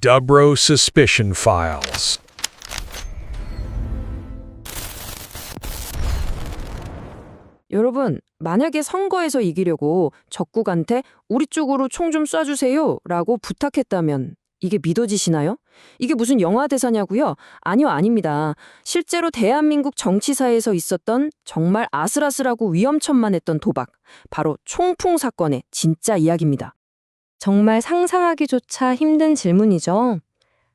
Dubro Suspicion Files. 여러분, 만약에 선거에서 이기려고 적국한테 우리 쪽으로 총 좀 쏴주세요 라고 부탁했다면 이게 믿어지시나요? 이게 무슨 영화 대사냐고요? 아니요, 아닙니다. 실제로 대한민국 정치사에서 있었던 정말 아슬아슬하고 위험천만했던 도박, 바로 총풍 사건의 진짜 이야기입니다. 정말 상상하기조차 힘든 질문이죠.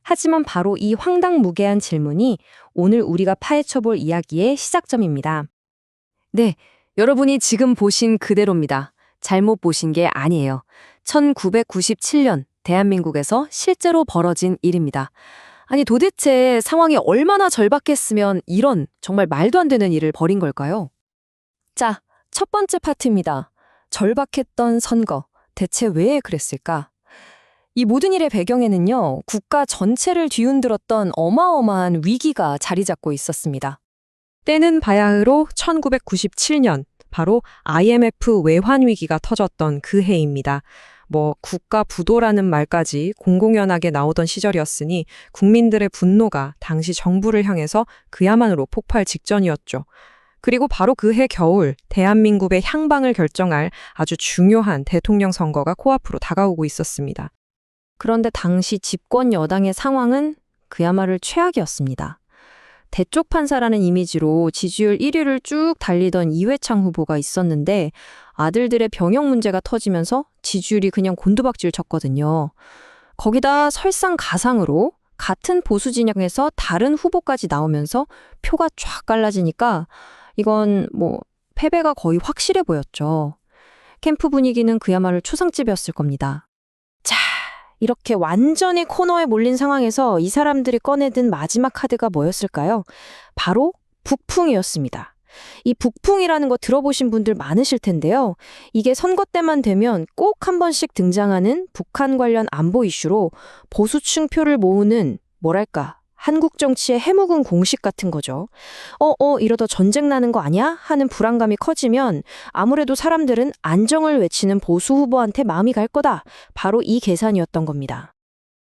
하지만 바로 이 황당무계한 질문이 오늘 우리가 파헤쳐볼 이야기의 시작점입니다. 네, 여러분이 지금 보신 그대로입니다. 잘못 보신 게 아니에요. 1997년 대한민국에서 실제로 벌어진 일입니다. 아니 도대체 상황이 얼마나 절박했으면 이런 정말 말도 안 되는 일을 벌인 걸까요? 자, 첫 번째 파트입니다. 절박했던 선거. 대체 왜 그랬을까? 이 모든 일의 배경에는요, 국가 전체를 뒤흔들었던 어마어마한 위기가 자리 잡고 있었습니다. 때는 바야흐로 1997년, 바로 IMF 외환 위기가 터졌던 그 해입니다. 국가 부도라는 말까지 공공연하게 나오던 시절이었으니 국민들의 분노가 당시 정부를 향해서 그야말로 폭발 직전이었죠. 그리고 바로 그 해 겨울 대한민국의 향방을 결정할 아주 중요한 대통령 선거가 코앞으로 다가오고 있었습니다. 그런데 당시 집권 여당의 상황은 그야말로 최악이었습니다. 대쪽 판사라는 이미지로 지지율 1위를 쭉 달리던 이회창 후보가 있었는데 아들들의 병역 문제가 터지면서 지지율이 그냥 곤두박질 쳤거든요. 거기다 설상가상으로 같은 보수 진영에서 다른 후보까지 나오면서 표가 쫙 갈라지니까 이건 패배가 거의 확실해 보였죠. 캠프 분위기는 그야말로 초상집이었을 겁니다. 자, 이렇게 완전히 코너에 몰린 상황에서 이 사람들이 꺼내든 마지막 카드가 뭐였을까요? 바로 북풍이었습니다. 이 북풍이라는 거 들어보신 분들 많으실 텐데요. 이게 선거 때만 되면 꼭 한 번씩 등장하는 북한 관련 안보 이슈로 보수층 표를 모으는 한국 정치의 해묵은 공식 같은 거죠. 이러다 전쟁 나는 거 아니야? 하는 불안감이 커지면 아무래도 사람들은 안정을 외치는 보수 후보한테 마음이 갈 거다. 바로 이 계산이었던 겁니다.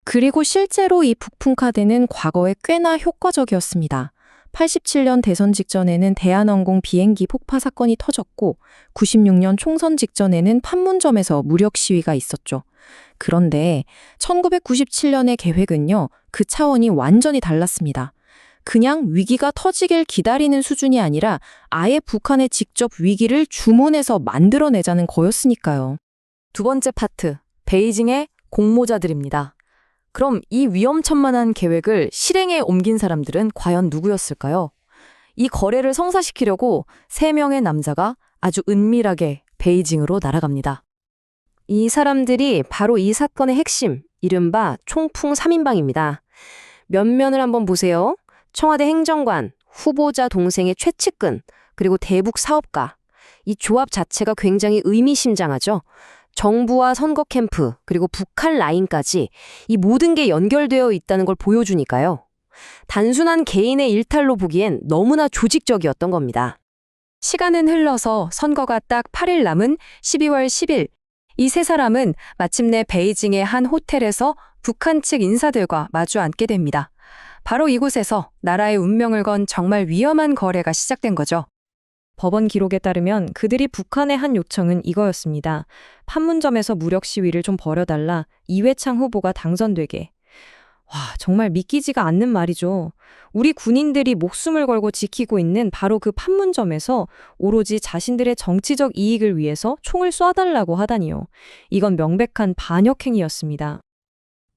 그리고 실제로 이 북풍 카드는 과거에 꽤나 효과적이었습니다. 87년 대선 직전에는 대한항공 비행기 폭파 사건이 터졌고 96년 총선 직전에는 판문점에서 무력 시위가 있었죠. 그런데 1997년의 계획은요, 그 차원이 완전히 달랐습니다. 그냥 위기가 터지길 기다리는 수준이 아니라 아예 북한에 직접 위기를 주문해서 만들어내자는 거였으니까요. 두 번째 파트, 베이징의 공모자들입니다. 그럼 이 위험천만한 계획을 실행에 옮긴 사람들은 과연 누구였을까요? 이 거래를 성사시키려고 3명의 남자가 아주 은밀하게 베이징으로 날아갑니다. 이 사람들이 바로 이 사건의 핵심, 이른바 총풍 3인방입니다. 면면을 한번 보세요. 청와대 행정관, 후보자 동생의 최측근, 그리고 대북 사업가. 이 조합 자체가 굉장히 의미심장하죠. 정부와 선거 캠프, 그리고 북한 라인까지 이 모든 게 연결되어 있다는 걸 보여주니까요. 단순한 개인의 일탈로 보기엔 너무나 조직적이었던 겁니다. 시간은 흘러서 선거가 딱 8일 남은 12월 10일, 이 세 사람은 마침내 베이징의 한 호텔에서 북한 측 인사들과 마주 앉게 됩니다. 바로 이곳에서 나라의 운명을 건 정말 위험한 거래가 시작된 거죠. 법원 기록에 따르면 그들이 북한에 한 요청은 이거였습니다. 판문점에서 무력 시위를 좀 벌여달라, 이회창 후보가 당선되게. 와, 정말 믿기지가 않는 말이죠. 우리 군인들이 목숨을 걸고 지키고 있는 바로 그 판문점에서 오로지 자신들의 정치적 이익을 위해서 총을 쏴달라고 하다니요. 이건 명백한 반역행위였습니다.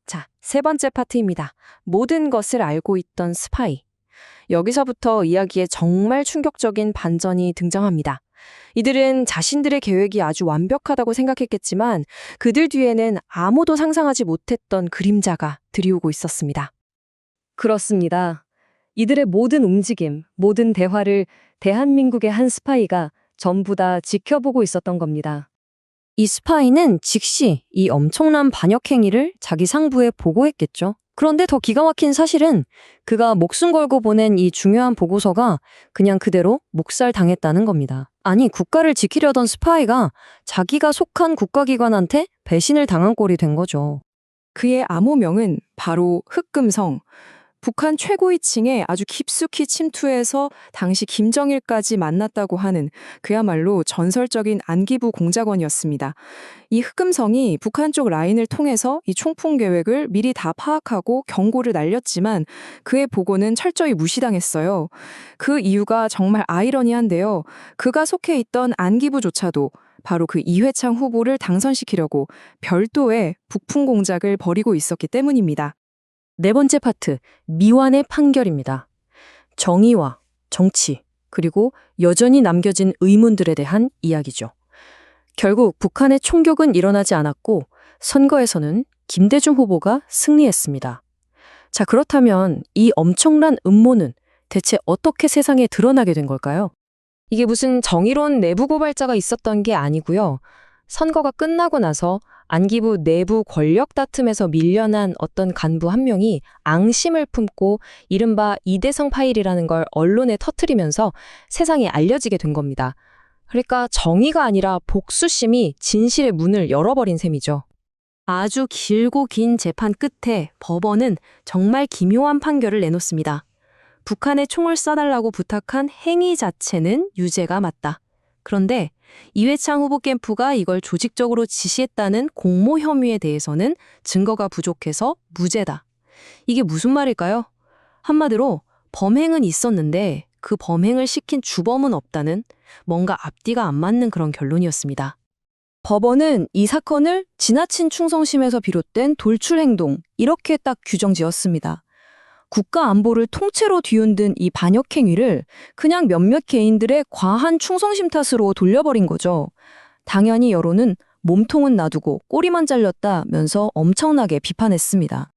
자, 세 번째 파트입니다. 모든 것을 알고 있던 스파이. 여기서부터 이야기에 정말 충격적인 반전이 등장합니다. 이들은 자신들의 계획이 아주 완벽하다고 생각했겠지만 그들 뒤에는 아무도 상상하지 못했던 그림자가 들이오고 있었습니다. 그렇습니다. 이들의 모든 움직임, 모든 대화를 대한민국의 한 스파이가 전부 다 지켜보고 있었던 겁니다. 이 스파이는 즉시 이 엄청난 반역 행위를 자기 상부에 보고했겠죠. 그런데 더 기가 막힌 사실은 그가 목숨 걸고 보낸 이 중요한 보고서가 그냥 그대로 묵살당했다는 겁니다. 아니, 국가를 지키려던 스파이가 자기가 속한 국가기관한테 배신을 당한 꼴이 된 거죠. 그의 암호명은 바로 흑금성. 북한 최고위층에 아주 깊숙이 침투해서 당시 김정일까지 만났다고 하는 그야말로 전설적인 안기부 공작원이었습니다. 이 흑금성이 북한 쪽 라인을 통해서 이 총풍 계획을 미리 다 파악하고 경고를 날렸지만 그의 보고는 철저히 무시당했어요. 그 이유가 정말 아이러니한데요. 그가 속해 있던 안기부조차도 바로 그 이회창 후보를 당선시키려고 별도의 북풍 공작을 벌이고 있었기 때문입니다. 네 번째 파트, 미완의 판결입니다. 정의와 정치, 그리고 여전히 남겨진 의문들에 대한 이야기죠. 결국 북한의 총격은 일어나지 않았고 선거에서는 김대중 후보가 승리했습니다. 자, 그렇다면 이 엄청난 음모는 대체 어떻게 세상에 드러나게 된 걸까요? 이게 무슨 정의로운 내부 고발자가 있었던 게 아니고요. 선거가 끝나고 나서 안기부 내부 권력 다툼에서 밀려난 어떤 간부 한 명이 앙심을 품고 이른바 이대성 파일이라는 걸 언론에 터뜨리면서 세상에 알려지게 된 겁니다. 그러니까 정의가 아니라 복수심이 진실의 문을 열어버린 셈이죠. 아주 길고 긴 재판 끝에 법원은 정말 기묘한 판결을 내놓습니다. 북한에 총을 쏴달라고 부탁한 행위 자체는 유죄가 맞다. 그런데 이회창 후보 캠프가 이걸 조직적으로 지시했다는 공모 혐의에 대해서는 증거가 부족해서 무죄다. 이게 무슨 말일까요? 한마디로 범행은 있었는데 그 범행을 시킨 주범은 없다는 뭔가 앞뒤가 안 맞는 그런 결론이었습니다. 법원은 이 사건을 지나친 충성심에서 비롯된 돌출 행동, 이렇게 딱 규정지었습니다. 국가 안보를 통째로 뒤흔든 이 반역 행위를 그냥 몇몇 개인들의 과한 충성심 탓으로 돌려버린 거죠. 당연히 여론은 몸통은 놔두고 꼬리만 잘렸다면서 엄청나게 비판했습니다.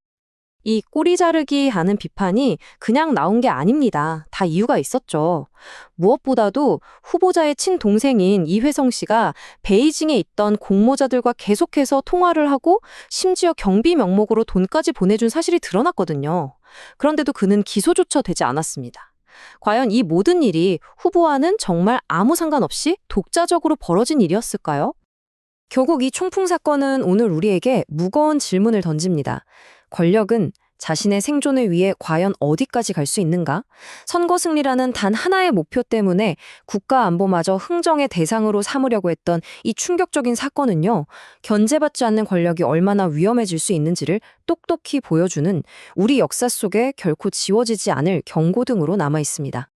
이 꼬리 자르기 하는 비판이 그냥 나온 게 아닙니다. 다 이유가 있었죠. 무엇보다도 후보자의 친동생인 이회성 씨가 베이징에 있던 공모자들과 계속해서 통화를 하고 심지어 경비 명목으로 돈까지 보내준 사실이 드러났거든요. 그런데도 그는 기소조차 되지 않았습니다. 과연 이 모든 일이 후보와는 정말 아무 상관없이 독자적으로 벌어진 일이었을까요? 결국 이 총풍 사건은 오늘 우리에게 무거운 질문을 던집니다. 권력은 자신의 생존을 위해 과연 어디까지 갈 수 있는가? 선거 승리라는 단 하나의 목표 때문에 국가 안보마저 흥정의 대상으로 삼으려고 했던 이 충격적인 사건은요, 견제받지 않는 권력이 얼마나 위험해질 수 있는지를 똑똑히 보여주는 우리 역사 속에 결코 지워지지 않을 경고등으로 남아 있습니다.